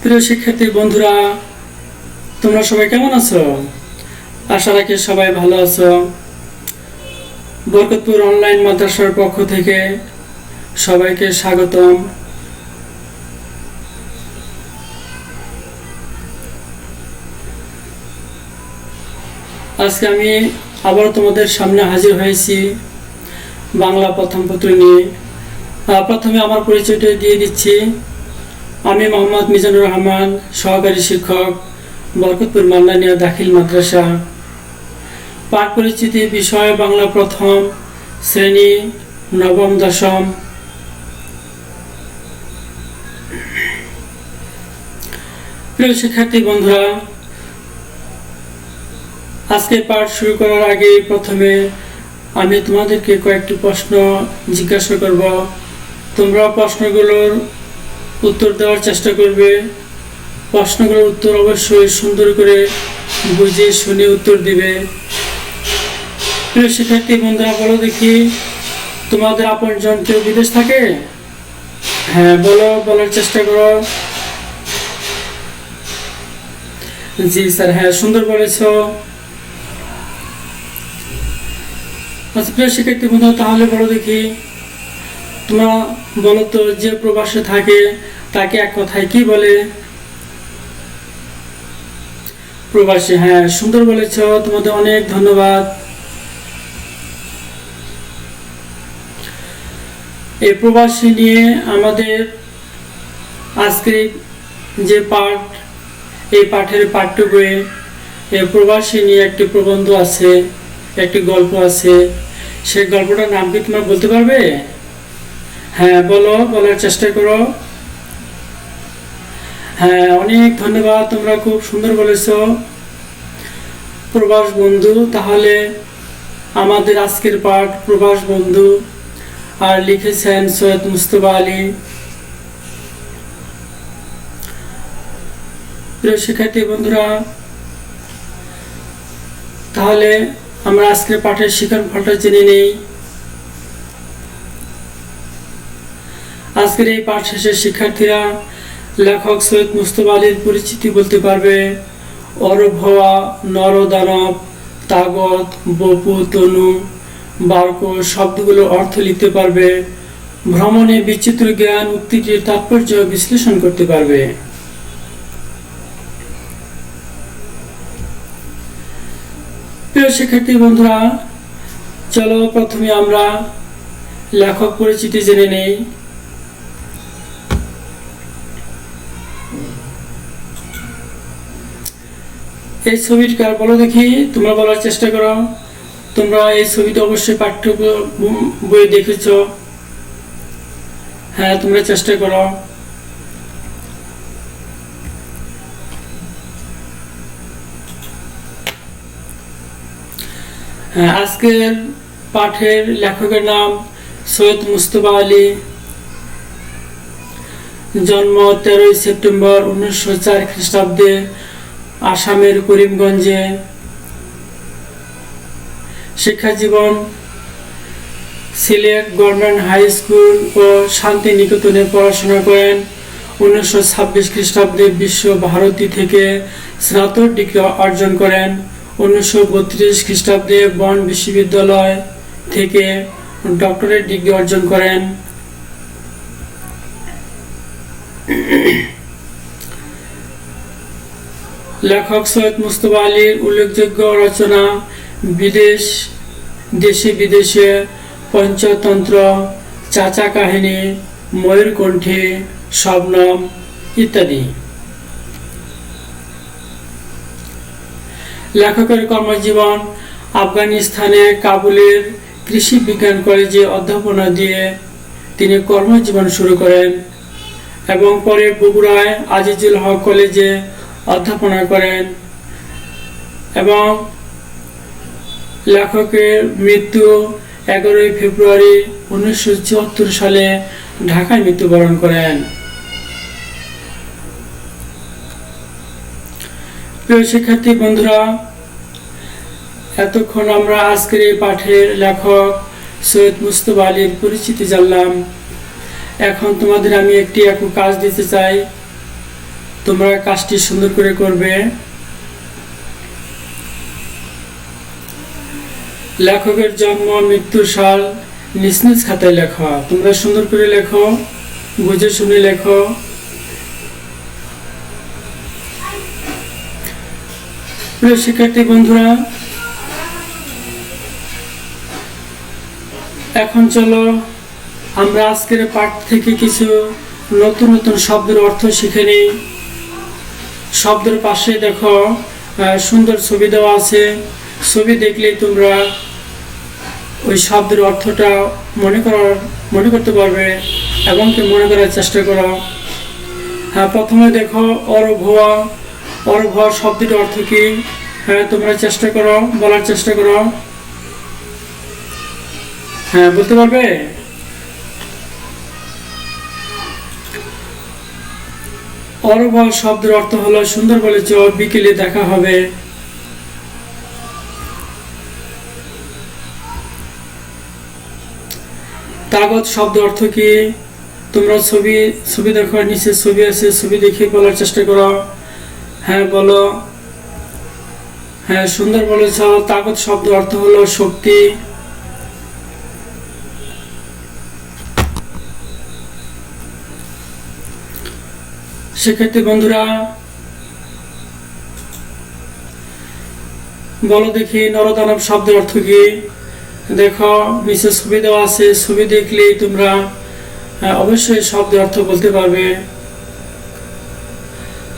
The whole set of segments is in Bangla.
প্রিয় শিক্ষার্থী বন্ধুরা, তোমরা সবাই কেমন আছো? আশা রাখি সবাই ভালো আছো। বরকতপুর অনলাইন মাদ্রাসার পক্ষ থেকে সবাইকে স্বাগতম। আজকে আমি আবার তোমাদের সামনে হাজির হয়েছি বাংলা প্রথম পত্র নিয়ে। প্রথমে আমার পরিচয়টা দিয়ে দিচ্ছি। আমি মোহাম্মদ মিজানুর রহমান, সহকারী শিক্ষক, বরকতপুর মান্নানিয়া দাখিল মাদ্রাসা। পাঠ পরিচিতি বিষয় বাংলা প্রথম শ্রেণী, নবম দশম। প্রিয় শিক্ষার্থী বন্ধুরা, আজকে পাঠ শুরু করার আগে প্রথমে আমি তোমাদেরকে কয়েকটি প্রশ্ন জিজ্ঞাসা করব। তোমরা প্রশ্নগুলোর উত্তর দেওয়ার চেষ্টা করবে। প্রশ্নগুলোর উত্তর অবশ্যই সুন্দর করে বুঝে শুনে উত্তর দিবে। প্রিয় শিক্ষার্থী বন্ধুরা, বলো দেখি, তোমাদের আপনজন কেউ বিদেশ থাকে? হ্যাঁ, বলো, বলার চেষ্টা করো। জি স্যার, হ্যাঁ, সুন্দর বলেছ। আচ্ছা প্রিয় শিক্ষার্থী বন্ধুরা, তাহলে বলো দেখি, তোমরা বলো তো, যে প্রবাসে থাকে তাকে এক কথায় কি বলে? প্রবাসী, হ্যাঁ, সুন্দর বলেছ, তোমাদের অনেক ধন্যবাদ। এই প্রবাসী নিয়ে আমাদের আজকে যে পাঠ, এই পাঠের পাঠ্য বইয়ে এই প্রবাসী নিয়ে একটি প্রবন্ধ আছে, একটি গল্প আছে। সেই গল্পটার নাম কি তোমরা বলতে পারবে? হ্যাঁ, বলো, বলার চেষ্টা করো। হ্যাঁ, অনেক ধন্যবাদ, তোমরা খুব সুন্দর বলেছ। প্রবাস বন্ধু, তাহলে আমাদের আজকের পাঠ প্রবাস বন্ধু, আর লিখেছেন সৈয়দ মুস্তফা আলী। প্রিয় শিক্ষার্থী বন্ধুরা, তাহলে আমরা আজকের পাঠের শিক্ষণ ফলটা জেনে নেই। আজকের এই পাঠ শেষে শিক্ষার্থীরা লেখক সৈয়দ মুস্তফা আলীর পরিচিতি বলতে পারবে। অরভয়া, নরদানব, তাগত, বপু, তনু, বার্ক শব্দগুলো অর্থ লিখতে পারবে। ভ্রমণে বিচিত্র জ্ঞান, উক্তিটির তাৎপর্য বিশ্লেষণ করতে পারবে। প্রিয় শিক্ষার্থী বন্ধুরা, চলো প্রথমে আমরা লেখক পরিচিতি জেনে নেই। এই ছবিটা বলো দেখি, তোমরা বলার চেষ্টা করো। তোমরা এই ছবিটা অবশ্যই পাঠ্য বই দেখেছ। হ্যাঁ, তোমরা চেষ্টা করো। হ্যাঁ, আজকের পাঠের লেখকের নাম সৈয়দ মুস্তফা আলী। জন্ম 13 সেপ্টেম্বর 1904 খ্রিস্টাব্দে আসামের করিমগঞ্জে। শিক্ষা জীবন সিলেট গভর্নমেন্ট হাই স্কুল ও শান্তিনিকেতনে পড়াশোনা করেন। 1926 খ্রিস্টাব্দে বিশ্ব ভারতী থেকে স্নাতক ডিগ্রি অর্জন করেন। 1932 খ্রিস্টাব্দে বন বিশ্ববিদ্যালয় থেকে ডক্টরেট ডিগ্রি অর্জন করেন। লেখক সৈয়দ মুস্তফা আলীর উল্লেখযোগ্য রচনা দেশে বিদেশে, পঞ্চতন্ত্র, চাচা কাহিনী, ময়ূরকণ্ঠী, শবনম ইত্যাদি। লেখকের কর্মজীবন আফগানিস্তানে কাবুলের কৃষি বিজ্ঞান কলেজে অধ্যাপনা দিয়ে তিনি কর্মজীবন শুরু করেন এবং পরে বগুড়ায় আজিজুল হক কলেজে অধ্যাপনা করেন। এবং লেখকের মৃত্যু 11 ফেব্রুয়ারি 1974 সালে ঢাকায় মৃত্যুবরণ করেন। প্রিয় শিক্ষার্থী বন্ধুরা, এতক্ষণ আমরা আজকের এই পাঠের লেখক সৈয়দ মুস্তফা আলীর পরিচিতি জানলাম। এখন তোমাদের আমি একটি একক কাজ দিতে চাই। তোমরা কাজটি সুন্দর করে করবে। লেখকের জন্ম মৃত্যুর সাল নিজ নিজ খাতায় লেখো। তোমরা সুন্দর করে লেখো, বুঝে শুনে লেখো। প্রিয় শিক্ষার্থী বন্ধুরা, এখন চলো আমরা আজকের পাঠ থেকে কিছু নতুন নতুন শব্দের অর্থ শিখে নিই। শব্দের পাশে দেখো সুন্দর ছবি দেওয়া আছে। ছবি দেখলেই তোমরা ওই শব্দের অর্থটা মনে করতে পারবে এবং কি মনে করার চেষ্টা করো। হ্যাঁ, প্রথমে দেখো অরভুয়া। অরভুয়া শব্দটির অর্থ কি? হ্যাঁ, তোমরা চেষ্টা করো, বলার চেষ্টা করো। হ্যাঁ, বলতে পারবে? অরভুয়া শব্দের অর্থ হলো সুন্দর বলেছ, বিকেলে দেখা হবে। তাগত শব্দ অর্থ কি? তোমরা ছবি দেখো, নিচে ছবি আছে, ছবি দেখে বলার চেষ্টা করো। হ্যাঁ, বলো। হ্যাঁ, সুন্দর বলেছ। তাগত শব্দ অর্থ হলো শক্তি। শিক্ষার্থী বন্ধুরা, বলো দেখি নরদানব শব্দের অর্থ কি? দেখো নিচে ছবি দেওয়া আছে, ছবি দেখলেই তোমরা অবশ্যই শব্দের অর্থ বলতে পারবে।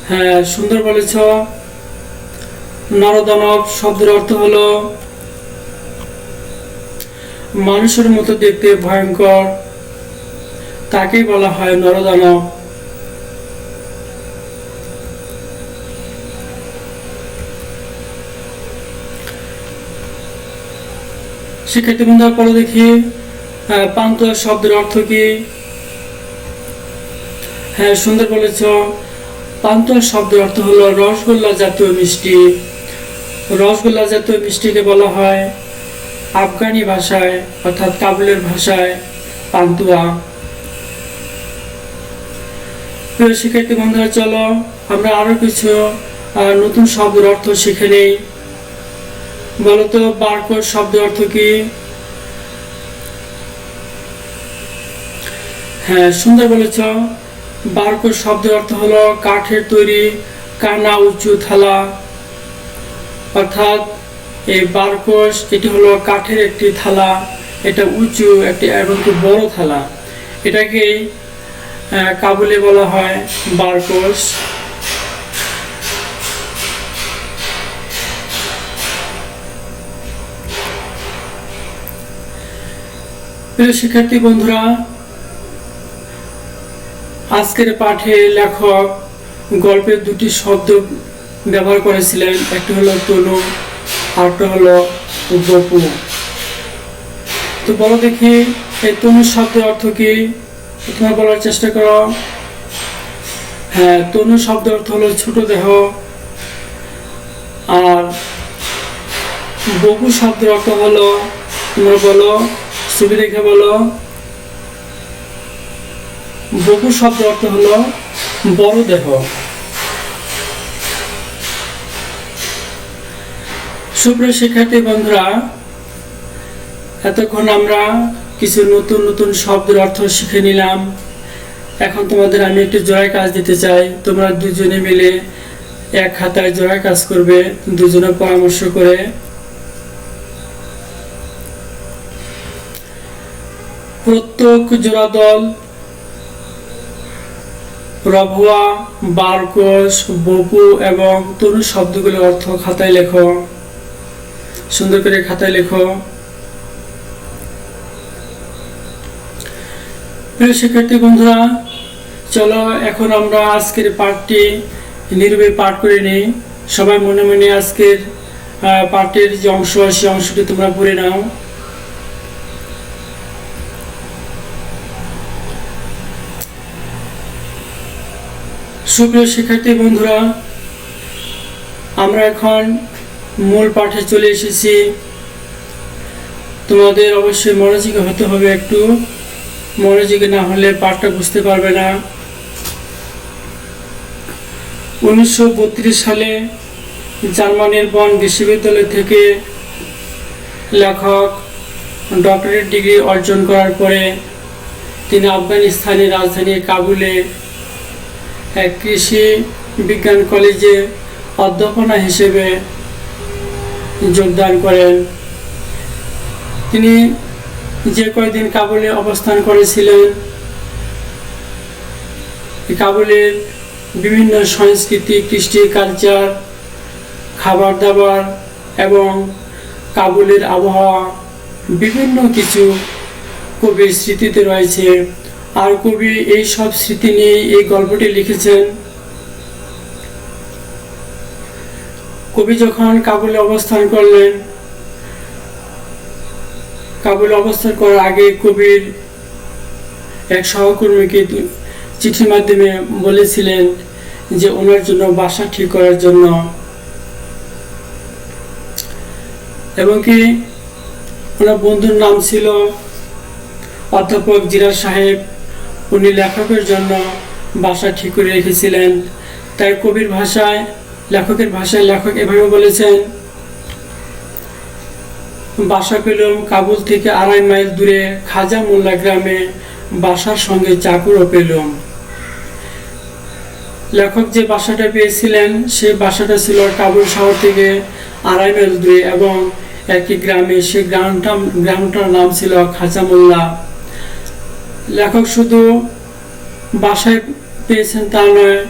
হ্যাঁ, সুন্দর বলেছ। নরদানব শব্দের অর্থ হলো মানুষের মতো দেখতে, ভয়ঙ্কর, তাকেই বলা হয় নরদানব। শিক্ষার্থী বন্ধুরা, পড়ো দেখি পান্তুয়া শব্দের অর্থ কি? হ্যাঁ, সুন্দর বলেছ। পান্তুয়া শব্দের অর্থ হলো রসগোল্লা জাতীয় মিষ্টি। রসগোল্লা জাতীয় মিষ্টিকে বলা হয় আফগানি ভাষায় অর্থাৎ কাবুলের ভাষায় পান্তুয়া। প্রিয় শিক্ষার্থী বন্ধুরা, চলো আমরা আরো কিছু নতুন শব্দের অর্থ শিখে নেই। বলতো বারকোড শব্দের অর্থ কি? হ্যাঁ, সুন্দর বলেছ। বারকোড শব্দের অর্থ হলো কাঠের তৈরি কানা উঁচু থালা। অর্থাৎ এই বারকোড এটি হলো কাঠের একটি থালা, এটা উঁচু একটি এবং বড় থালা। এটাকে কাবুলে বলা হয় বারকোড। প্রিয় শিক্ষার্থী বন্ধুরা, আজকের পাঠে লেখক গল্পের দুটি শব্দ ব্যবহার করেছিলেন, একটি হলো তনু আর একটা হলো বপু। তো বলো দেখি এই তনু শব্দের অর্থ কি? তোমরা বলার চেষ্টা করো। হ্যাঁ, তনু শব্দের অর্থ হলো ছোট দেহ। আর বপু শব্দের অর্থ হলো, তোমরা বলো, ছবি দেখে বলো। বপু শব্দের অর্থ হলো বড় দেহ। সুপ্রিয় শিক্ষার্থী বন্ধুরা, এতক্ষণ আমরা কিছু নতুন নতুন শব্দের অর্থ শিখে নিলাম। এখন তোমাদের আমি একটু জোড়ায় কাজ দিতে চাই। তোমরা দুজনে মিলে এক খাতায় জোড়ায় কাজ করবে, দুজনে পরামর্শ করে। প্রত্যেক জোড়া দল রভুয়া, বারকোষ, বপু এবং তনু শব্দগুলোর অর্থ খাতায় লেখো। সুন্দর করে খাতায় লেখো। প্রিয় শিক্ষার্থী বন্ধুরা, চলো এখন আমরা আজকের পাঠটি নীরবে পাঠ করে নিই। সবাই মনে মনে আজকের পাঠের যে অংশ, সেই অংশটি তোমরা পড়ে নাও। সুপ্রিয় শিক্ষার্থী বন্ধুরা, আমরা এখন মূল পাঠে চলে এসেছি। তোমাদের অবশ্যই মনোযোগী হতে হবে, একটু মনোযোগী না হলে পাঠটা বুঝতে পারবে না। 1932 সালে জার্মানির বন বিশ্ববিদ্যালয় থেকে লেখক ডক্টরেট ডিগ্রি অর্জন করার পরে তিনি আফগানিস্তানের রাজধানী কাবুলে এক কৃষি বিজ্ঞান কলেজে অধ্যাপনা হিসেবে যোগদান করেন। তিনি যে কয়েকদিন কাবুলে অবস্থান করেছিলেন, কাবুলের বিভিন্ন সংস্কৃতি, কৃষ্টি, কালচার, খাবার দাবার এবং কাবুলের আবহাওয়া বিভিন্ন কিছু কবির স্মৃতিতে রয়েছে। আর কবি এই সব স্মৃতি নিয়ে এই গল্পটি লিখেছেন। কবি যখন কাবুলে অবস্থান করলেন, কাবুলে অবস্থান করার আগে কবির এক সহকর্মীকে চিঠির মাধ্যমে বলেছিলেন যে ওনার জন্য বাসা ঠিক করার জন্য, এবং কি ওনার বন্ধুর নাম ছিল অধ্যাপক জিরার সাহেব। উনি লেখকের জন্য বাসা ঠিক করে রেখেছিলেন। তাই কবির ভাষায়, লেখকের ভাষায় লেখক এভাবে বলেছেন, বাসা পেলাম কাবুল থেকে 2.5 মাইল দূরে খাজা মোল্লা গ্রামে, বাসার সঙ্গে চাকরও পেলাম। লেখক যে বাসাটা পেয়েছিলেন সে বাসাটা ছিল কাবুল শহর থেকে 2.5 মাইল দূরে এবং একই গ্রামে। সে গ্রামটার নাম ছিল খাজা মোল্লা। লেখক শুধু বাসায় পেয়েছেন তা নয়,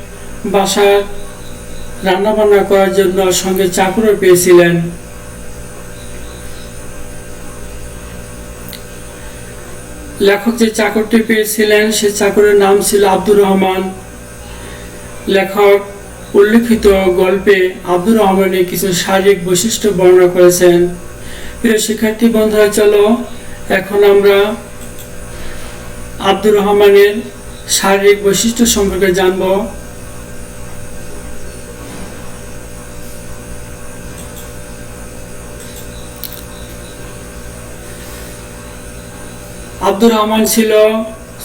বাসায় রান্না বান্না করার জন্য সঙ্গে চাকরও পেয়েছিলেন। লেখক যে চাকরটি পেয়েছিলেন সে চাকরের নাম ছিল আব্দুর রহমান। লেখক উল্লেখিত গল্পে আব্দুর রহমানের কিছু শারীরিক বৈশিষ্ট্য বর্ণনা করেছেন। প্রিয় শিক্ষার্থী বন্ধুরা, চলো এখন আমরা আব্দুর রহমানের শারীরিক বৈশিষ্ট্য সম্পর্কে জানব। আব্দুর রহমান ছিল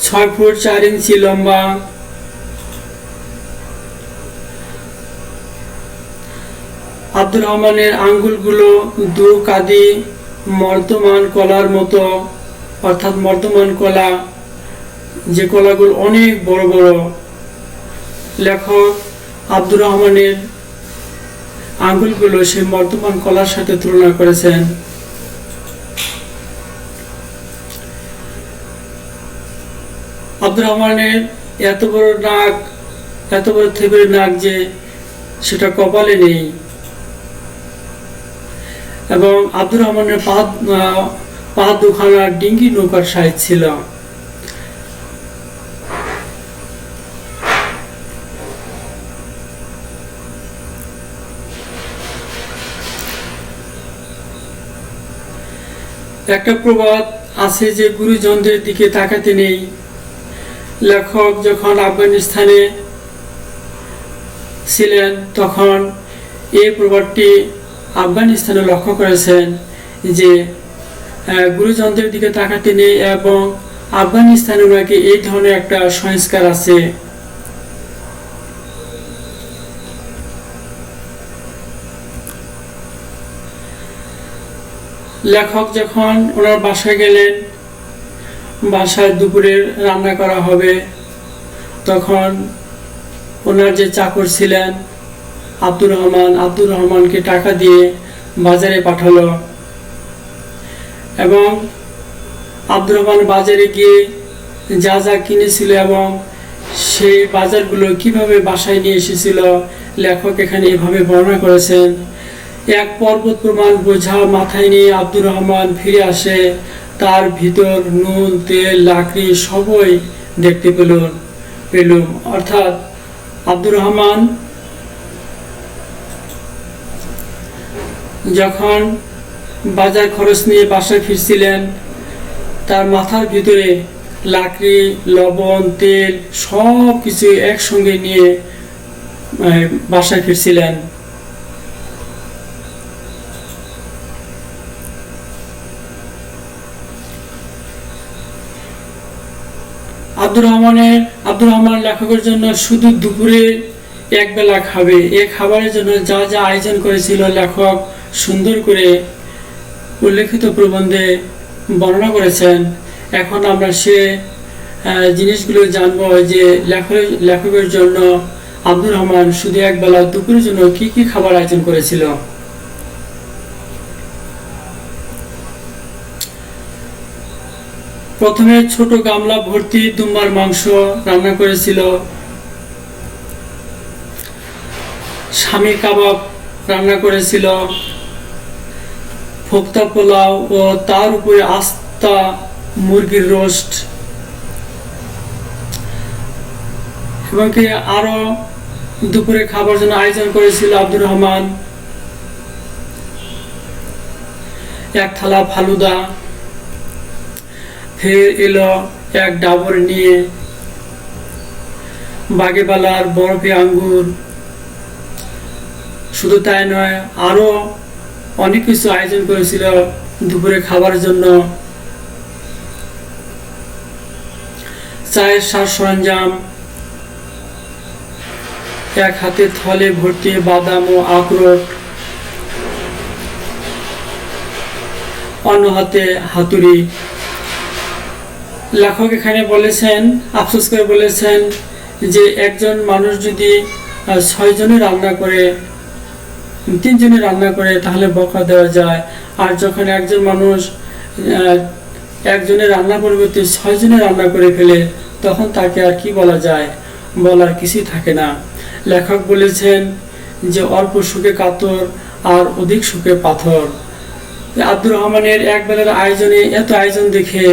6 ফুট 4 ইঞ্চি লম্বা। আব্দুর রহমানের আঙ্গুলগুলো দু কাঁদি মর্দমান কলার মতো, অর্থাৎ মর্দমান কলা, যে কলাগুলো অনেক বড় বড়। লেখক আব্দুর রহমানের আঙ্গুলগুলো সেই মর্দমান কলার সাথে তুলনা করেছেন। আব্দুর রহমানের এত বড় নাক, এত বড় থেবড়ে নাক যে সেটা কপালে নেই। এবং আব্দুর রহমানের পা দুখানা ডিঙ্গি নৌকার সাইজ ছিল। একটা প্রবাদ আছে যে গুরুজনদের দিকে তাকাতে নেই। লেখক যখন আফগানিস্তানে ছিলেন তখন এই প্রবাদটি আফগানিস্তানে লক্ষ্য করেছেন যে গুরুজনদের দিকে তাকাতে নেই, এবং আফগানিস্তানে নাকি এই ধরনের একটা সংস্কার আছে। লেখক যখন ওনার বাসায় গেলেন, বাসায় দুপুরে রান্না করা হবে, তখন ওনার যে চাকর ছিলেন আব্দুর রহমানকে টাকা দিয়ে বাজারে পাঠালো। এবং আব্দুর রহমান বাজারে গিয়ে যা যা কিনেছিল এবং সেই বাজারগুলো কিভাবে বাসায় নিয়ে এসেছিল, লেখক এখানে এভাবে বর্ণনা করেছেন। এক পর্বত প্রমাণ বোঝা মাথায় নিয়ে আব্দুর রহমান ফিরে আসে। তার ভিতর নুন, তেল, লাকড়ি সবই দেখতে পেলুম। অর্থাৎ আব্দুর রহমান যখন বাজার খরচ নিয়ে বাসায় ফিরছিলেন, তার মাথার ভিতরে লাকড়ি, লবণ, তেল সব কিছু একসঙ্গে নিয়ে বাসায় ফিরছিলেন। আব্দুর রহমান লেখকের জন্য শুধু দুপুরে একবেলা খাবে। এই খাবারের জন্য যা যা আয়োজন করেছিল লেখক সুন্দর করে উল্লেখিত প্রবন্ধে বর্ণনা করেছেন। এখন আমরা সে জিনিসগুলো জানবো যে লেখকের জন্য আব্দুর রহমান শুধু একবেলা দুপুরের জন্য কি কি খাবার আয়োজন করেছিল। প্রথমে ছোট গামলা ভর্তি দুম্বার মাংস রান্না করেছিল, স্বামী কাবাব রান্না করেছিল, ভোক্তা পোলাও ও তার উপরে আস্তা মুরগির রোস্ট, এবং কি আরো দুপুরে খাবার জন্য আয়োজন করেছিল আব্দুর রহমান এক থালা ফালুদা, ফের এলো এক ডাবর নিয়ে বাগেবালার বরফি আঙ্গুর। শুধু তাই নয়, আরো অনেক কিছু আয়োজন করেছিল দুপুরে খাবার জন্য। চায়ের সাজ সরঞ্জাম, এক হাতে থলে ভর্তি বাদাম ও আখরোট, অন্য হাতে হাতুড়ি। লেখক এখানে বলেছেন, আফসোস করে বলেছেন যে একজন মানুষ যদি 6 জনে রান্না করে, 3 জনে রান্না করে তাহলে বকা দেওয়া যায়, আর যখন একজন মানুষ একজনের রান্নার পরিবর্তে 6 জনে রান্না করে ফেলে তখন তাকে আর কি বলা যায়, বলার কিছুই থাকে না। লেখক বলেছেন যে অল্প সুখে কাতর আর অধিক সুখে পাথর। আব্দুর রহমানের একবেলার আয়োজনে এত আয়োজন দেখে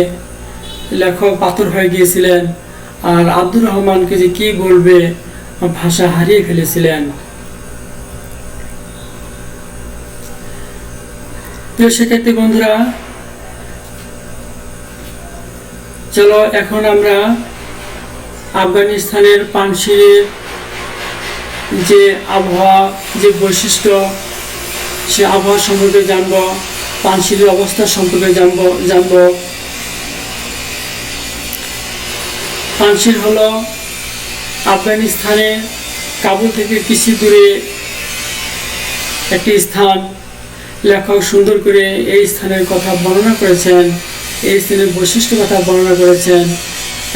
লেখক পাথর হয়ে গিয়েছিলেন, আর আব্দুর রহমানকে যে কি বলবে ভাষা হারিয়ে ফেলেছিলেন। প্রিয় শিক্ষার্থী বন্ধুরা, চলো এখন আমরা আফগানিস্তানের পানশিরের যে আবহাওয়া, যে বৈশিষ্ট্য, সে আবহাওয়া সম্পর্কে জানব, পানশিরের অবস্থা সম্পর্কে জানব। পানশির হলো আফগানিস্তানে কাবুল থেকে কিছু দূরে একটি স্থান। লেখক সুন্দর করে এই স্থানের কথা বর্ণনা করেছেন, এই স্থানের বৈশিষ্ট্য কথা বর্ণনা করেছেন।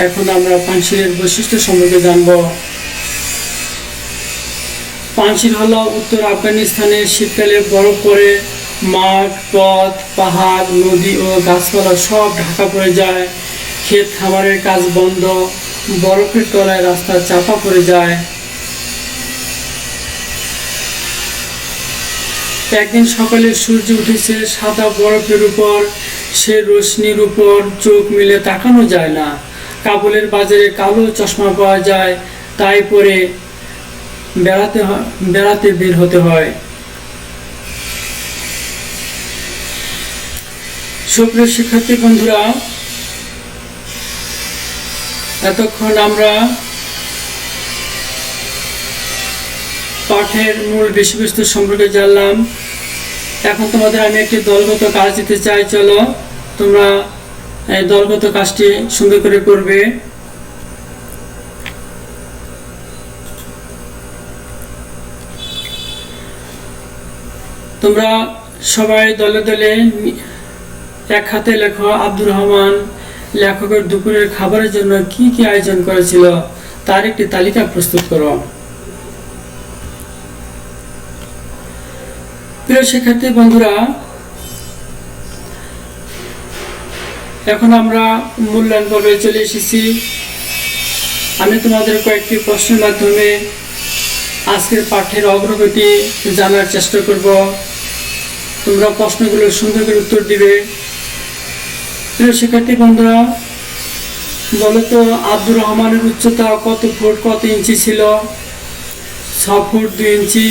এখন আমরা পানশিরের বৈশিষ্ট্য সম্পর্কে জানব। পানশির হলো উত্তর আফগানিস্তানে শীতকালে বরফ পড়ে, মাঠ, পথ, পাহাড়, নদী ও গাছপালা সব ঢাকা পড়ে যায়। ক্ষেত খামারের কাজ বন্ধ, বরফের তলায় রাস্তা চাপা পড়ে যায়। একদিন সকালে সূর্য উঠেছে সাদা বরফের উপর, সে রোশনির উপর চোখ মিলে তাকানো যায় না। কাবুলের বাজারে কালো চশমা পাওয়া যায়, তাই পরে বেড়াতে বের হতে হয়। সুপ্রিয় শিক্ষার্থী বন্ধুরা, এতক্ষণ আমরা পাঠের মূল বিষয়বস্তু সম্পর্কে জানলাম। এখন তোমাদের আমি একটি দলগত কাজ দিতে চাই। চলো তোমরা এই দলগত কাজটি সুন্দর করে করবে। তোমরা সবাই দলে দলে এক হাতে লেখো আব্দুর রহমান লেখকের দুপুরের খাবারের জন্য কি কি আয়োজন করেছিল তার একটি তালিকা প্রস্তুত করো। প্রিয় শিক্ষার্থী বন্ধুরা, এখন আমরা মূল্যায়ন পর্বে চলে এসেছি। আমি তোমাদের কয়েকটি প্রশ্নের মাধ্যমে আজকের পাঠের অগ্রগতি জানার চেষ্টা করব। তোমরা প্রশ্নগুলো সুন্দর করে উত্তর দিবে। প্রিয় শিক্ষার্থী বন্ধুরা, বলো তো আব্দুর রহমানের উচ্চতা কত ফুট কত ইঞ্চি ছিল? 6 ফুট 2 ইঞ্চি,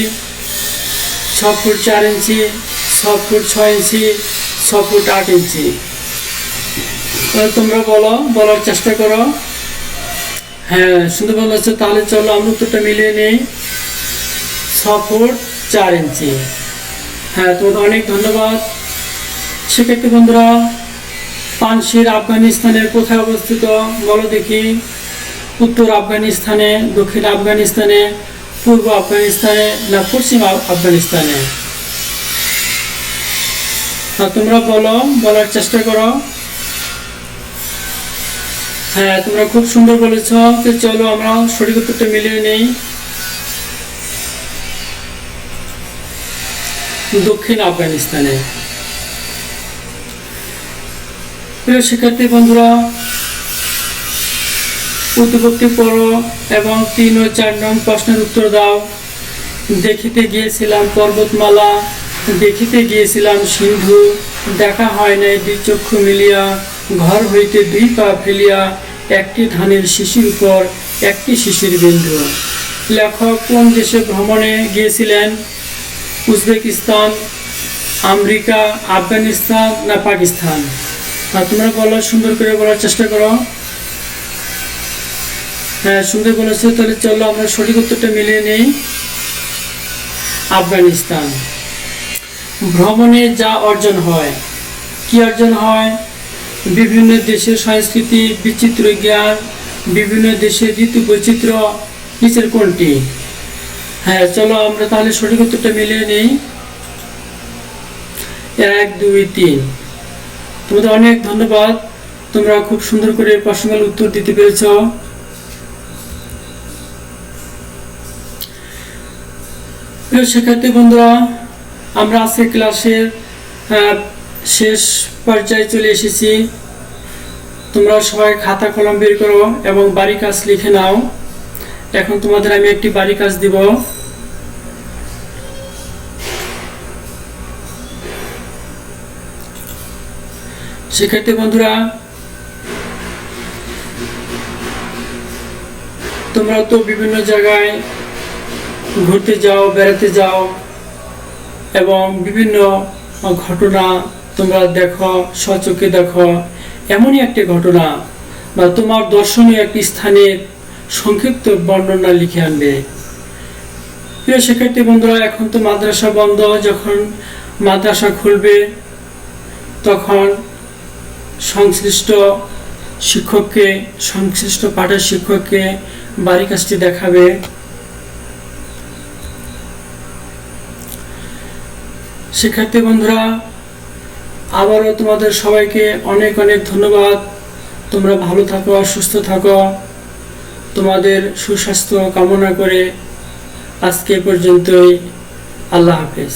6 ফুট 4 ইঞ্চি, 6 ফুট 6 ইঞ্চি, 6 ফুট 8 ইঞ্চি। তোমরা বলার চেষ্টা করো। হ্যাঁ, সুন্দর বলেছ। তাহলে চলো আমরা উত্তরটা মিলিয়ে নেই। 6 ফুট 4 ইঞ্চি। হ্যাঁ, তোমাদের অনেক ধন্যবাদ। শিক্ষার্থী বন্ধুরা, পানশির আফগানিস্তানের কোথায় অবস্থিত বলো দেখি? উত্তর আফগানিস্তানে, দক্ষিণ আফগানিস্তানে, পূর্ব আফগানিস্তানে না পশ্চিম আফগানিস্তানে? তোমরা বলার চেষ্টা করো। হ্যাঁ, তোমরা খুব সুন্দর বলেছ। চলো আমরা সঠিক উত্তরটা মিলিয়ে নেই। দক্ষিণ আফগানিস্তানে। প্রিয় শিক্ষার্থী বন্ধুরা, উদ্দীপকটি পড়ো এবং 3 ও 4 নং প্রশ্নের উত্তর দাও। দেখিতে গিয়েছিলাম পর্বতমালা, দেখিতে গিয়েছিলাম সিন্ধু, দেখা হয় নাই 2 চক্ষু মিলিয়া, ঘর হইতে 2 পা ফেলিয়া, একটি ধানের শিশির উপর একটি শিশির বিন্দু। লেখক কোন দেশে ভ্রমণে গিয়েছিলেন? উজবেকিস্তান, আমেরিকা, আফগানিস্তান না পাকিস্তান? তোমরা বলো, সুন্দর করে বলার চেষ্টা করো। হ্যাঁ, সুন্দর বলেছে। তাহলে চলো আমরা সঠিক উত্তরটা মিলিয়ে নেই। আফগানিস্তান। ভ্রমণে যা অর্জন হয়, কি অর্জন হয়? বিভিন্ন দেশের সংস্কৃতি, বিচিত্র জ্ঞান, বিভিন্ন দেশের ঋতু বৈচিত্র্য। নিচের কোনটি? হ্যাঁ, চলো আমরা তাহলে সঠিক উত্তরটা মিলিয়ে নেই। 1, 2, 3। তোমাদের অনেক ধন্যবাদ। তোমরা খুব সুন্দর করে প্রশ্নগুলোর উত্তর দিতে পেরেছ। প্রিয় শিক্ষার্থী বন্ধুরা, আমরা আজকে ক্লাসের শেষ পর্যায়ে চলে এসেছি। তোমরা সবাই খাতা কলম বের করো এবং বাড়ি কাজ লিখে নাও। এখন তোমাদের আমি একটি বাড়ি কাজ দিব। শিক্ষার্থী বন্ধুরা, তোমরা তো বিভিন্ন জায়গায় ঘুরতে যাও, বেড়াতে যাও এবং বিভিন্ন ঘটনা তোমরা দেখো, স্বচক্ষে দেখো। এমনই একটি ঘটনা বা তোমার দর্শনীয় একটি স্থানের সংক্ষিপ্ত বর্ণনা লিখে আনবে। প্রিয় শিক্ষার্থী বন্ধুরা, এখন তো মাদ্রাসা বন্ধ। যখন মাদ্রাসা খুলবে তখন সংশ্লিষ্ট শিক্ষককে, সংশ্লিষ্ট পাঠের শিক্ষককে বাড়ি কাজটি দেখাবে। শিক্ষার্থী বন্ধুরা, আবারও তোমাদের সবাইকে অনেক অনেক ধন্যবাদ। তোমরা ভালো থাকো, সুস্থ থাকো। তোমাদের সুস্বাস্থ্য কামনা করে আজকে পর্যন্তই। আল্লাহ হাফেজ।